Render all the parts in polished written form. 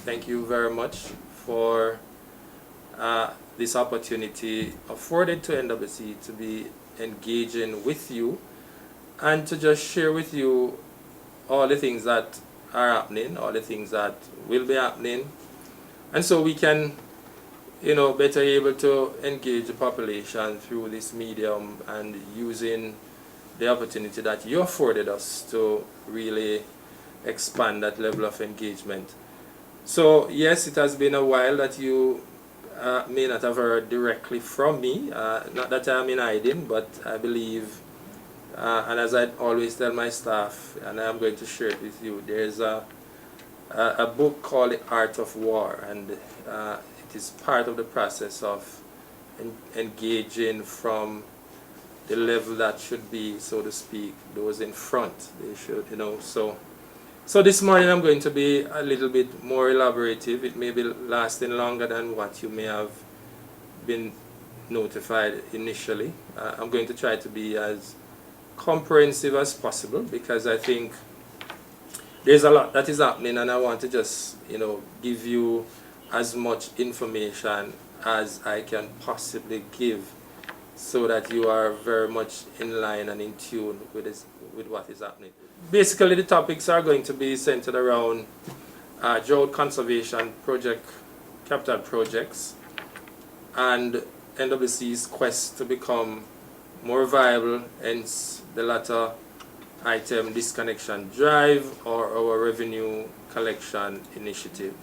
thank you very much for this opportunity afforded to NWC to be engaging with you and to just share with you all the things that are happening, all the things that will be happening, and so we can, better able to engage the population through this medium and using the opportunity that you afforded us to really expand that level of engagement. So yes, it has been a while that you may not have heard directly from me. Not that I'm in hiding, but I believe, and as I always tell my staff, and I'm going to share it with you, there's a book called The Art of War, and it is part of the process of engaging from the level that should be, so to speak, those in front. They should, So this morning I'm going to be a little bit more elaborative. It may be lasting longer than what you may have been notified initially. I'm going to try to be as comprehensive as possible because I think there's a lot that is happening, and I want to just, give you as much information as I can possibly give so that you are very much in line and in tune with what is happening. Basically, the topics are going to be centered around drought conservation project, capital projects, and NWC's quest to become more viable, hence the latter item, Disconnection Drive, or our revenue collection initiative.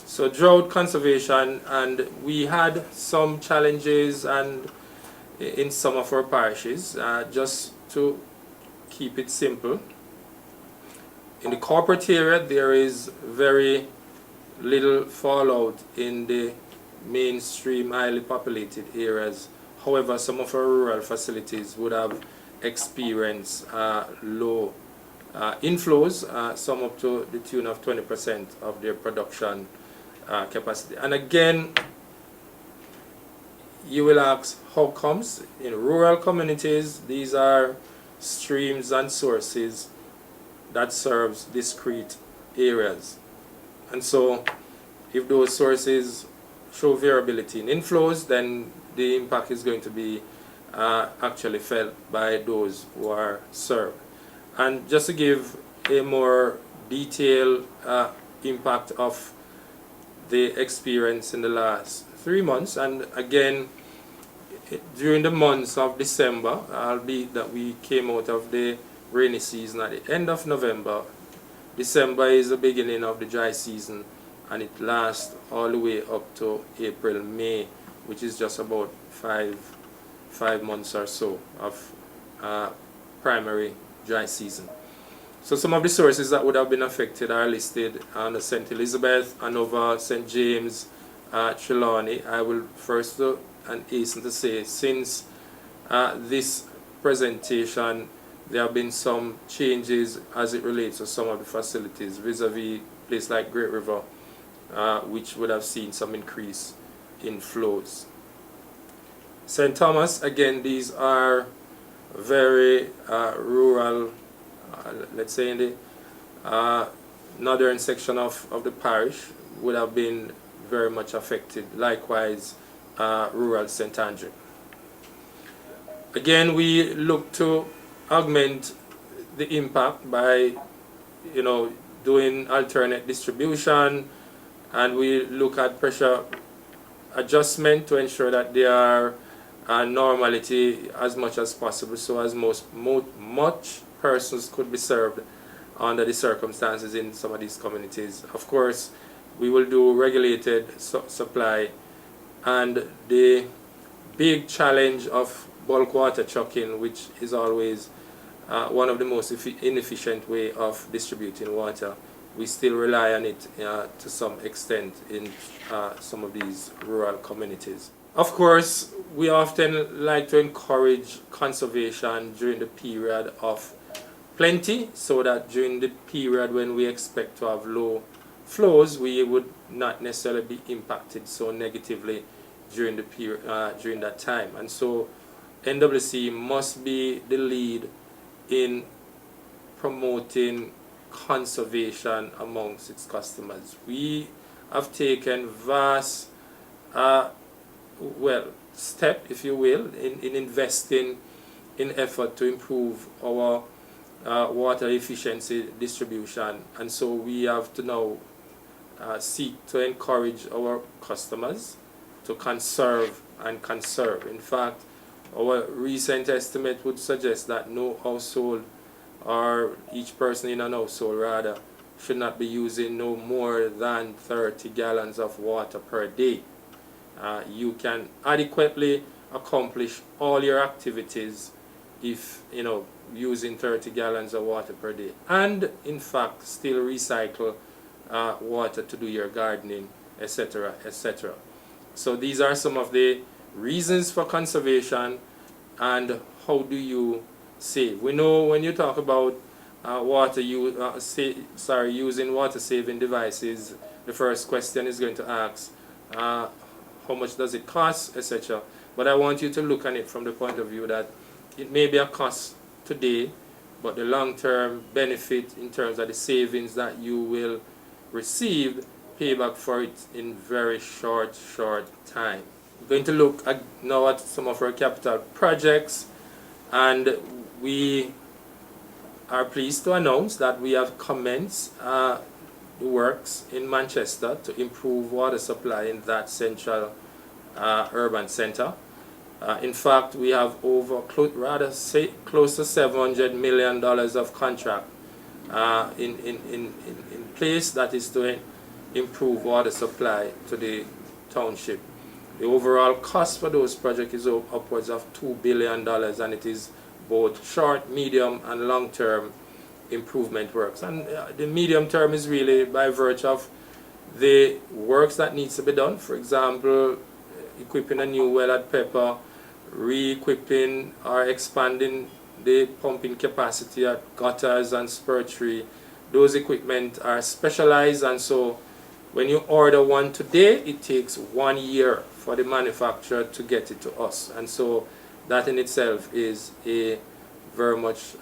So drought conservation, and we had some challenges and in some of our parishes. Just to keep it simple, in the corporate area there is very little fallout in the mainstream highly populated areas. However, some of our rural facilities would have experienced low inflows, some up to the tune of 20% of their production capacity. And again, you will ask, how comes? In rural communities, these are streams and sources that serves discrete areas. And so if those sources show variability in inflows, then the impact is going to be actually felt by those who are served. And just to give a more detailed impact of the experience in the last 3 months, and again during the months of December, albeit that we came out of the rainy season at the end of November. December is the beginning of the dry season, and it lasts all the way up to April, May, which is just about five months or so of primary dry season. So some of the sources that would have been affected are listed on St. Elizabeth, Hanover, St. James, Trelawney. I will first and hasten to say, since this presentation, there have been some changes as it relates to some of the facilities vis-a-vis a place like Great River, which would have seen some increase in flows. St. Thomas, again, these are very rural, let's say in the northern section of the parish, would have been very much affected. Likewise, rural St. Andrew. Again, we look to augment the impact by, doing alternate distribution, and we look at pressure adjustment to ensure that there are normality as much as possible, so as much persons could be served under the circumstances in some of these communities. Of course, we will do regulated supply, and the big challenge of bulk water trucking, which is always one of the most inefficient way of distributing water. We still rely on it to some extent in some of these rural communities. Of course, we often like to encourage conservation during the period of plenty, so that during the period when we expect to have low flows, we would not necessarily be impacted so negatively during the period, during that time. And so NWC must be the lead in promoting conservation amongst its customers. We have taken vast step, if you will, in investing in effort to improve our water efficiency distribution. And so we have to now seek to encourage our customers to conserve and conserve. In fact, our recent estimate would suggest that no household, or each person in an household rather, should not be using no more than 30 gallons of water per day. You can adequately accomplish all your activities if using 30 gallons of water per day, and in fact still recycle water to do your gardening, etc., etc. So these are some of the reasons for conservation and how do you save. We know when you talk about using water saving devices, the first question is going to ask how much does it cost, etc. But I want you to look at it from the point of view that it may be a cost today, but the long-term benefit in terms of the savings that you will receive, pay back for it in very short time. We're going to look now at some of our capital projects, and we are pleased to announce that we have commenced the works in Manchester to improve water supply in that central urban centre. In fact, we have close to $700 million of contract in place that is to improve water supply to the township. The overall cost for those projects is upwards of $2 billion, and it is both short, medium, and long-term improvement works. And the medium term is really by virtue of the works that needs to be done. For example, equipping a new well at Pepper, re-equipping or expanding the pumping capacity at Gutters and Spurtree. Those equipment are specialized, and so when you order one today, it takes 1 year for the manufacturer to get it to us. And so that in itself is a very much,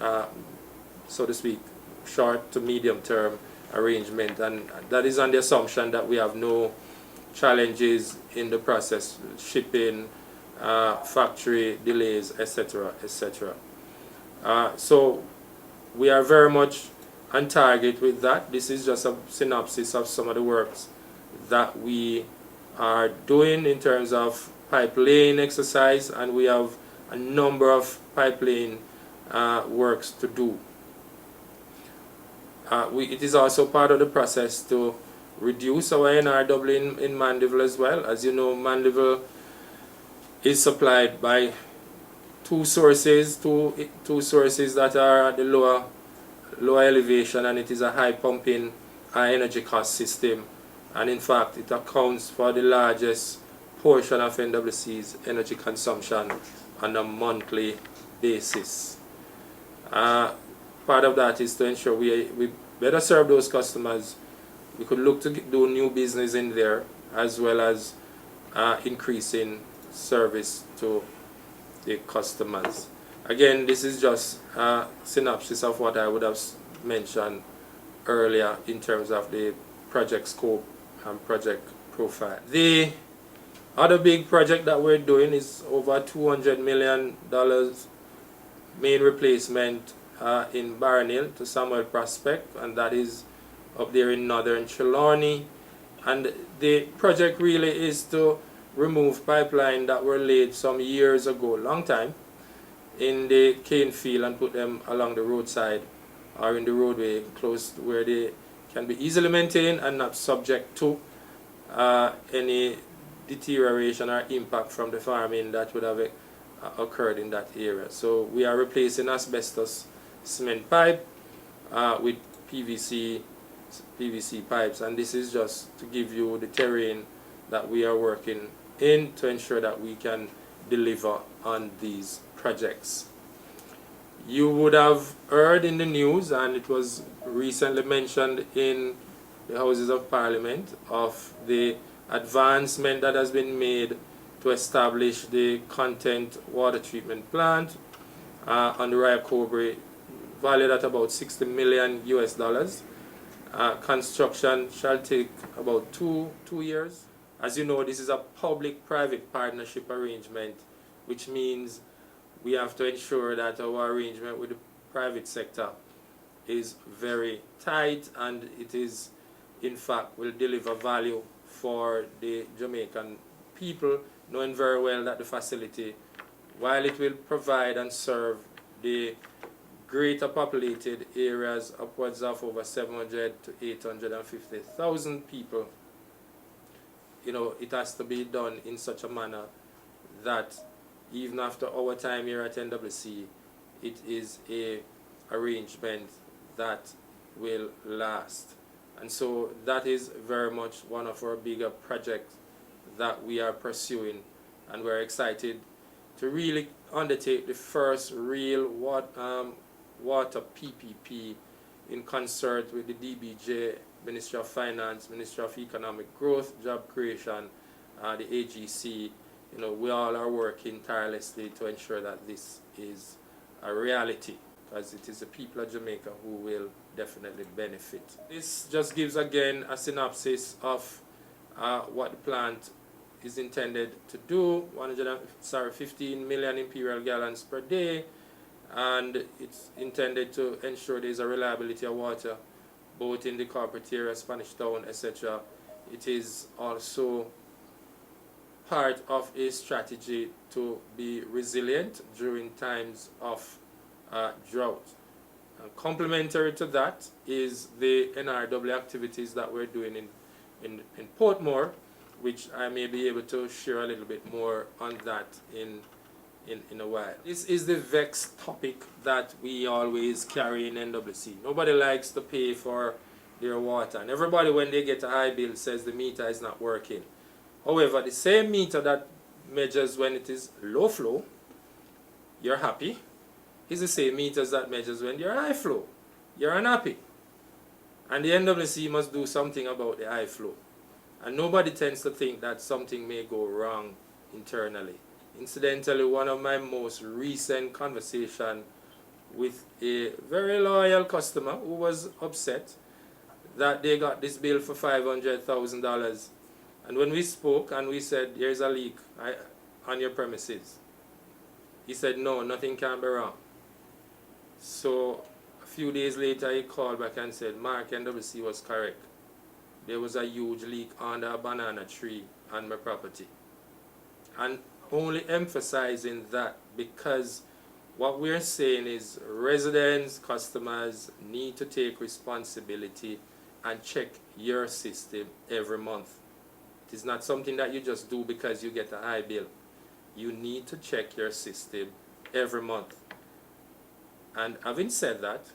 so to speak, short to medium term arrangement, and that is on the assumption that we have no challenges in the process, shipping, factory delays, etc., etc. So we are very much on target with that. This is just a synopsis of some of the works that we are doing in terms of pipe laying exercise, and we have a number of pipe laying works to do. It is also part of the process to reduce our NRW in Mandeville as well. As you know, Mandeville is supplied by two sources that are at the lower elevation, and it is a high pumping, high energy cost system, and in fact it accounts for the largest portion of NWC's energy consumption on a monthly basis. Part of that is to ensure we better serve those customers. We could look to do new business in there, as well as increasing service to the customers. Again, this is just a synopsis of what I would have mentioned earlier in terms of the project scope and project profile. The other big project that we're doing is over $200 million main replacement in Barnett to Samuel Prospect, and that is up there in northern Trelawney. And the project really is to remove pipeline that were laid some years ago, long time, in the cane field, and put them along the roadside or in the roadway close to where they can be easily maintained and not subject to any deterioration or impact from the farming that would have occurred in that area. So we are replacing asbestos cement pipe with PVC pipes, and this is just to give you the terrain that we are working in to ensure that we can deliver on these projects. You would have heard in the news, and it was recently mentioned in the Houses of Parliament, of the advancement that has been made to establish the content water treatment plant on the Rycobre, valued at about $60 million US. Construction shall take about two years. As you know, this is a public-private partnership arrangement, which means we have to ensure that our arrangement with the private sector is very tight, and it is, in fact, will deliver value for the Jamaican people, knowing very well that the facility, while it will provide and serve the greater populated areas, upwards of over 700 to 850,000 people, it has to be done in such a manner that even after our time here at NWC, it is a arrangement that will last. And so that is very much one of our bigger projects that we are pursuing, and we're excited to really undertake the first real water PPP in concert with the DBJ, Ministry of Finance, Ministry of Economic Growth, Job Creation, the AGC. We all are working tirelessly to ensure that this is a reality, because it is the people of Jamaica who will definitely benefit. This just gives again a synopsis of what the plant is intended to do. 15 million imperial gallons per day, and it's intended to ensure there is a reliability of water both in the corporate area, Spanish Town, etc. It is also part of a strategy to be resilient during times of drought. And complementary to that is the NRW activities that we're doing in Portmore, which I may be able to share a little bit more on that in a while. This is the vexed topic that we always carry in NWC. Nobody likes to pay for their water, and everybody, when they get a high bill, says the meter is not working. However, the same meter that measures when it is low flow, you're happy, is the same meters that measures when you're high flow, you're unhappy. And the NWC must do something about the high flow. And nobody tends to think that something may go wrong internally. Incidentally, one of my most recent conversations with a very loyal customer who was upset that they got this bill for $500,000. And when we spoke and we said, there's a leak on your premises, he said, no, nothing can be wrong. So a few days later he called back and said, Mark, NWC was correct. There was a huge leak under a banana tree on my property. And only emphasizing that, because what we're saying is residents, customers need to take responsibility and check your system every month. It is not something that you just do because you get a high bill. You need to check your system every month. And having said that,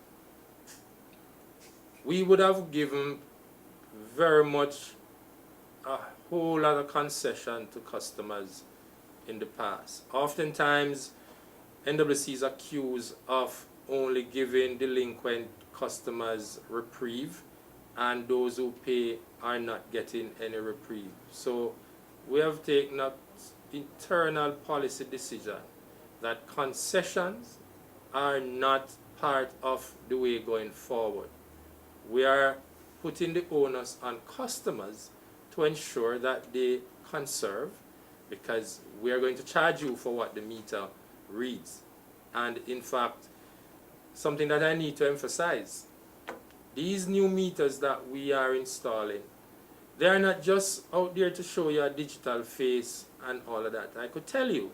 we would have given very much a whole lot of concession to customers in the past. Oftentimes, NWC is accused of only giving delinquent customers reprieve, and those who pay are not getting any reprieve. So we have taken an internal policy decision that concessions are not part of the way going forward. We are putting the onus on customers to ensure that they conserve, because we are going to charge you for what the meter reads. And in fact, something that I need to emphasize, these new meters that we are installing, they are not just out there to show you a digital face and all of that. I could tell you,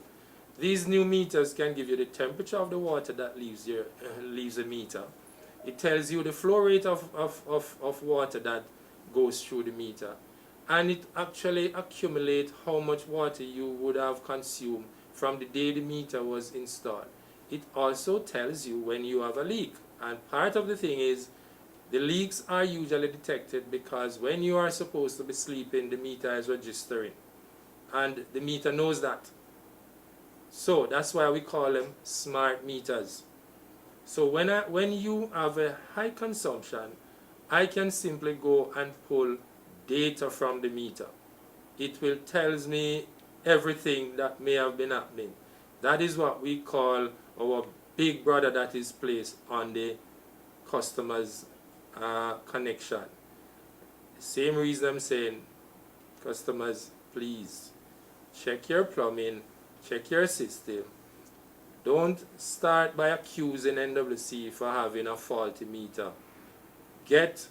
these new meters can give you the temperature of the water that leaves the meter. It tells you the flow rate of water that goes through the meter. And it actually accumulates how much water you would have consumed from the day the meter was installed. It also tells you when you have a leak. And part of the thing is, the leaks are usually detected because when you are supposed to be sleeping, the meter is registering. And the meter knows that. So that's why we call them smart meters. So when you have a high consumption, I can simply go and pull data from the meter. It will tells me everything that may have been happening. That is what we call our big brother that is placed on the customer's connection. Same reason I'm saying, customers, please check your plumbing, check your system. Don't start by accusing NWC for having a faulty meter. Get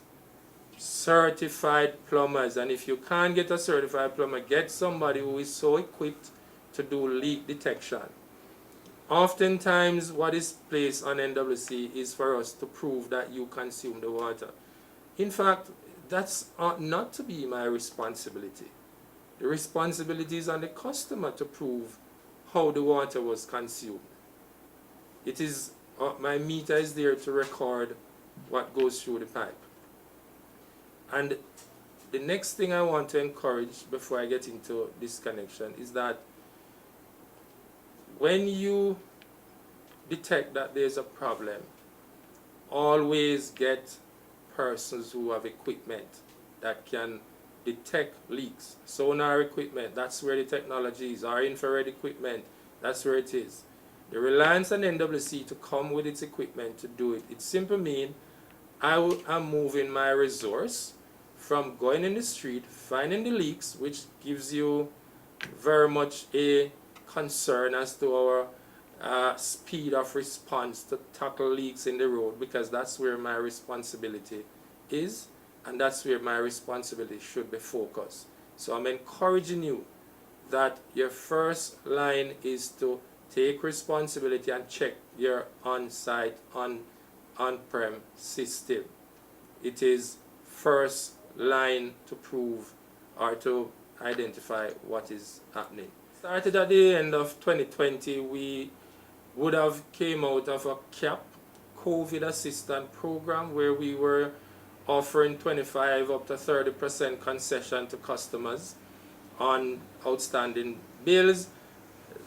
certified plumbers, and if you can't get a certified plumber, get somebody who is so equipped to do leak detection. Oftentimes what is placed on NWC is for us to prove that you consume the water. In fact, that's not to be my responsibility. The responsibility is on the customer to prove how the water was consumed. It is my meter is there to record what goes through the pipe. And the next thing I want to encourage before I get into disconnection is that when you detect that there's a problem, always get persons who have equipment that can detect leaks. Sonar equipment, that's where the technology is. Our infrared equipment, that's where it is. The reliance on NWC to come with its equipment to do it, it simply means I am moving my resource from going in the street, finding the leaks, which gives you very much a concern as to our speed of response to tackle leaks in the road, because that's where my responsibility is, and that's where my responsibility should be focused. So I'm encouraging you that your first line is to take responsibility and check your on-site, on-prem system. It is first line to prove or to identify what is happening. Started at the end of 2020, we would have came out of a CAP, COVID assistance program, where we were offering 25 up to 30% concession to customers on outstanding bills.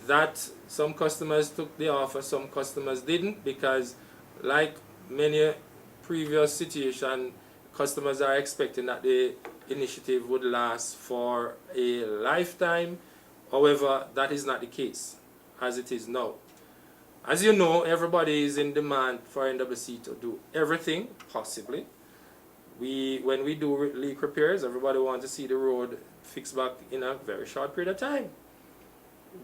That some customers took the offer, some customers didn't, because like many previous situations, customers are expecting that the initiative would last for a lifetime. However, that is not the case as it is now. As you know, everybody is in demand for NWC to do everything possibly. When we do leak repairs, everybody wants to see the road fixed back in a very short period of time.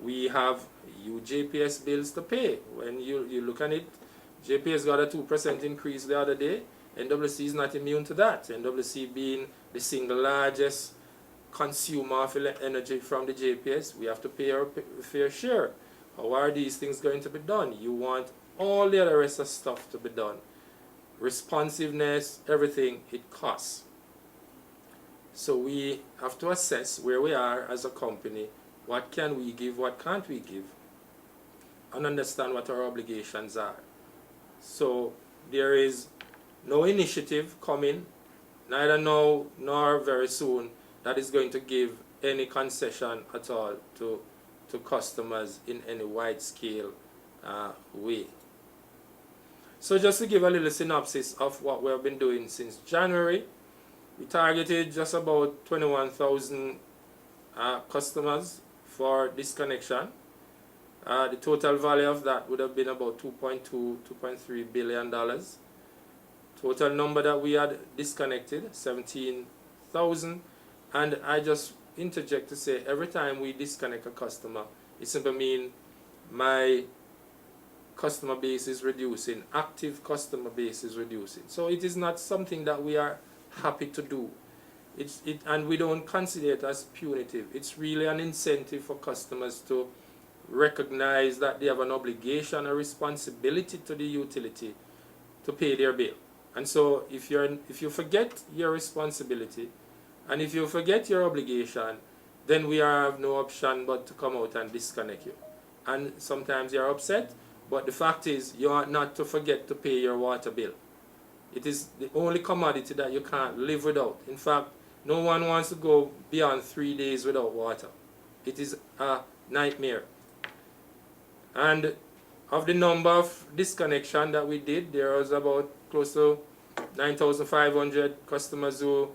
We have JPS bills to pay. When you look at it, JPS got a 2% increase the other day. NWC is not immune to that. NWC being the single largest consumer of energy from the JPS, we have to pay our fair share. How are these things going to be done? You want all the other rest of stuff to be done. Responsiveness, everything, it costs. So we have to assess where we are as a company. What can we give, what can't we give, and understand what our obligations are. So there is no initiative coming, neither now nor very soon, that is going to give any concession at all to customers in any wide scale way. So just to give a little synopsis of what we have been doing since January, we targeted just about 21,000 customers for disconnection. The total value of that would have been about $2.3 billion. Total number that we had disconnected, 17,000. And I just interject to say, every time we disconnect a customer, it simply means my customer base is reducing, active customer base is reducing. So it is not something that we are happy to do. And we don't consider it as punitive. It's really an incentive for customers to recognize that they have an obligation, a responsibility to the utility to pay their bill. And so if you forget your responsibility and if you forget your obligation, then we have no option but to come out and disconnect you. And sometimes you're upset, but the fact is you are not to forget to pay your water bill. It is the only commodity that you can't live without. In fact, no one wants to go beyond 3 days without water. It is a nightmare. And of the number of disconnection that we did, there was about close to 9,500 customers who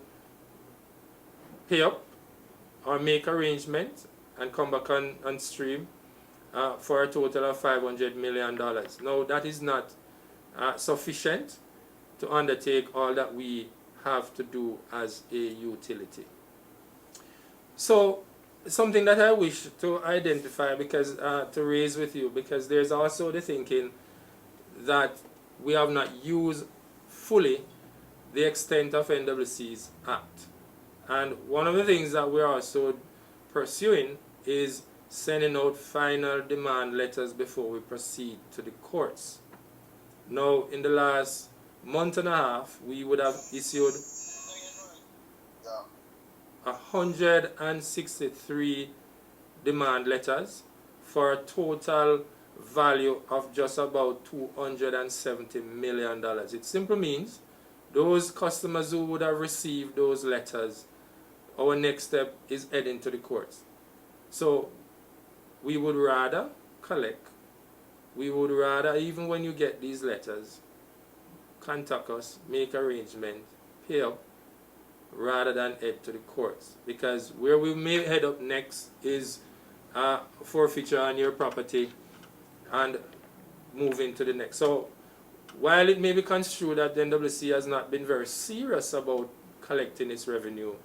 pay up or make arrangements and come back on stream for a total of $500 million. Now that is not sufficient to undertake all that we have to do as a utility. So something that I wish to identify, because to raise with you, because there's also the thinking that we have not used fully the extent of NWC's Act. And one of the things that we're also pursuing is sending out final demand letters before we proceed to the courts. Now, in the last month and a half, we would have issued 163 demand letters for a total value of just about $270 million. It simply means those customers who would have received those letters, our next step is heading to the courts. So we would rather collect, we would rather, even when you get these letters, contact us, make arrangement, pay up, rather than head to the courts. Because where we may head up next is forfeiture on your property and moving to the next. So while it may be construed that the NWC has not been very serious about collecting its revenue,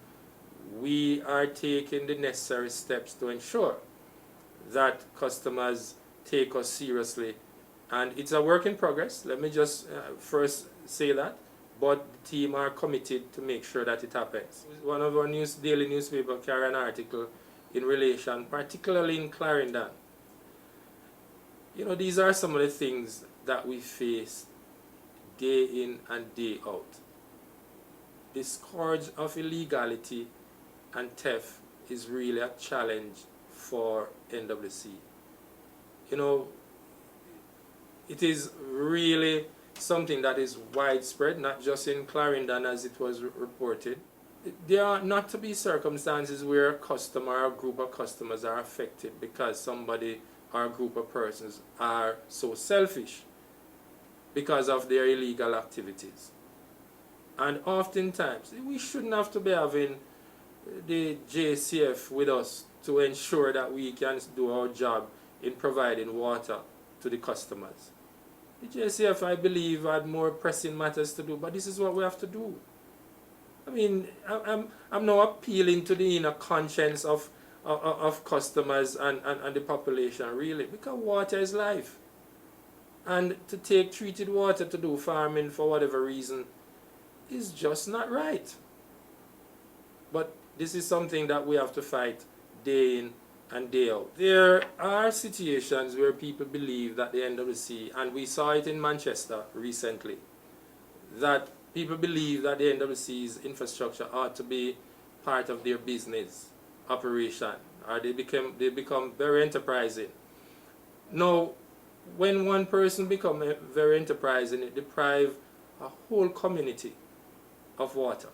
we are taking the necessary steps to ensure that customers take us seriously. And it's a work in progress. Let me just first say that. But the team are committed to make sure that it happens. One of our daily newspaper carried an article in relation, particularly in Clarendon. You know, these are some of the things that we face day in and day out. The scourge of illegality and theft is really a challenge for NWC. You know, it is really something that is widespread, not just in Clarendon as it was reported. There are not to be circumstances where a customer or a group of customers are affected because somebody or a group of persons are so selfish because of their illegal activities. And oftentimes, we shouldn't have to be having the JCF with us to ensure that we can do our job in providing water to the customers. The JCF, I believe, had more pressing matters to do, but this is what we have to do. I mean, I'm now appealing to the inner conscience of customers and the population, really, because water is life. And to take treated water to do farming for whatever reason is just not right. But this is something that we have to fight day in and day out. There are situations where people believe that the NWC, and we saw it in Manchester recently, that people believe that the NWC's infrastructure ought to be part of their business operation, or they become very enterprising. Now, when one person becomes very enterprising, it deprives a whole community of water.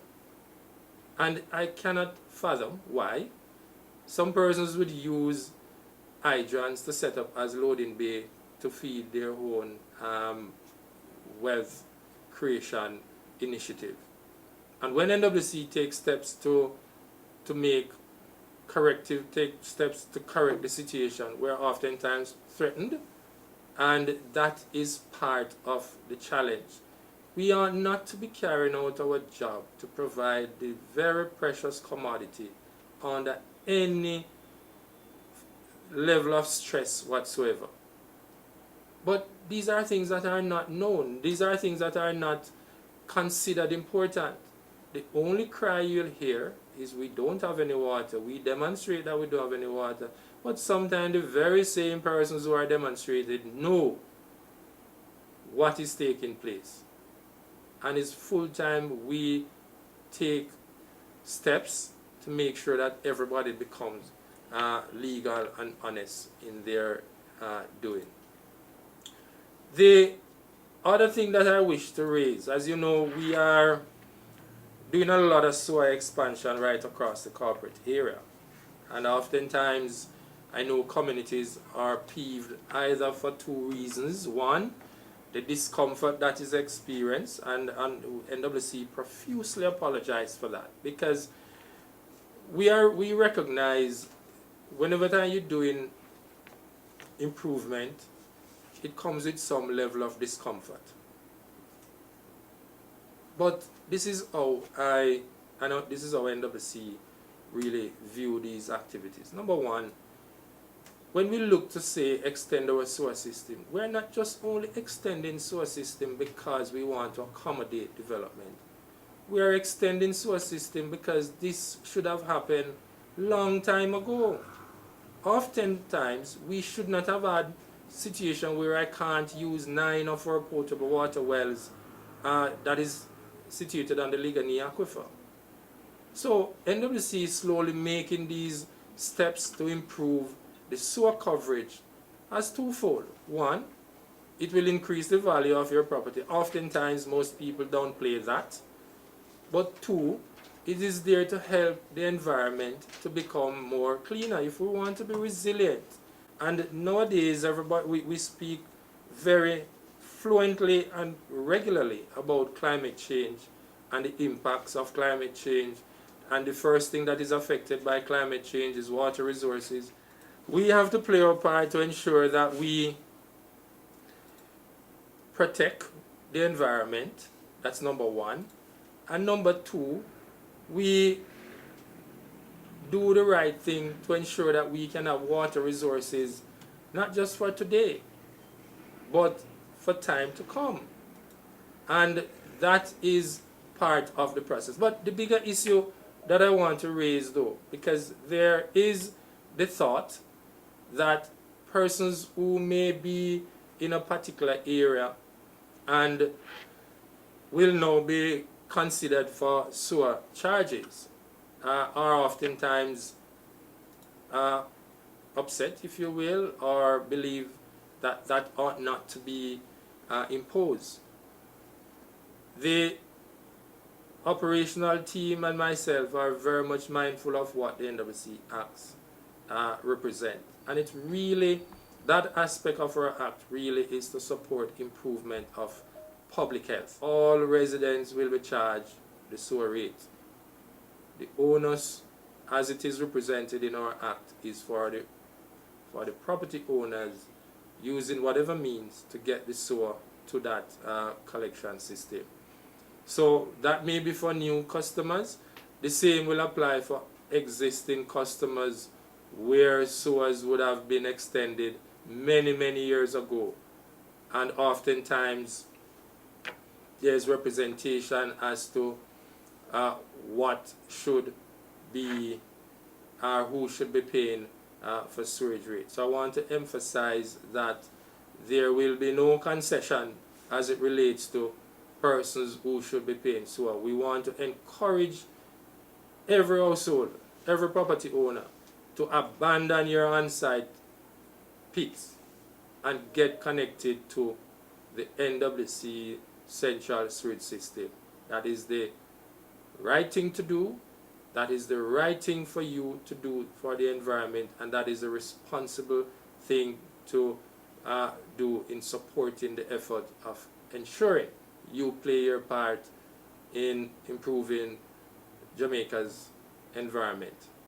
And I cannot fathom why some persons would use hydrants to set up as loading bay to feed their own wealth creation initiative. And when NWC takes steps to take steps to correct the situation, we're oftentimes threatened, and that is part of the challenge. We are not to be carrying out our job to provide the very precious commodity under any level of stress whatsoever. But these are things that are not known. These are things that are not considered important. The only cry you'll hear is we don't have any water. We demonstrate that we don't have any water. But sometimes the very same persons who are demonstrating know what is taking place. And it's full time we take steps to make sure that everybody becomes legal and honest in their doing. The other thing that I wish to raise, as you know, we are doing a lot of sewer expansion right across the corporate area. And oftentimes, I know communities are peeved either for two reasons. One, the discomfort that is experienced, and NWC profusely apologize for that, because we recognize whenever time you're doing improvement, it comes with some level of discomfort. But this is how I know this is how NWC really view these activities. Number one, when we look to say extend our sewer system, we're not just only extending sewer system because we want to accommodate development. We are extending sewer system because this should have happened long time ago. Oftentimes, we should not have had situation where I can't use 9 of our potable water wells that is situated on the Ligani Aquifer. So NWC is slowly making these steps to improve the sewer coverage as twofold. One, it will increase the value of your property. Oftentimes, most people downplay that. But two, it is there to help the environment to become more cleaner if we want to be resilient. And nowadays, everybody we speak very fluently and regularly about climate change and the impacts of climate change. And the first thing that is affected by climate change is water resources. We have to play our part to ensure that we protect the environment. That's number one. And number two, we do the right thing to ensure that we can have water resources not just for today, but for time to come. And that is part of the process. But the bigger issue that I want to raise, though, because there is the thought that persons who may be in a particular area and will now be considered for sewer charges are oftentimes upset, if you will, or believe that that ought not to be imposed. The operational team and myself are very much mindful of what the NWC Acts represent. And it's really, that aspect of our act really is to support improvement of public health. All residents will be charged the sewer rate. The onus, as it is represented in our act, is for the property owners using whatever means to get the sewer to that collection system. So that may be for new customers. The same will apply for existing customers where sewers would have been extended many, many years ago. And oftentimes there's representation as to what should be who should be paying for sewage rates. So I want to emphasize that there will be no concession as it relates to persons who should be paying sewer. We want to encourage every household, every property owner to abandon your on-site pits and get connected to the NWC central sewage system. That is the right thing to do. That is the right thing for you to do for the environment, and that is a responsible thing to do in supporting the effort of ensuring you play your part in improving Jamaica's environment.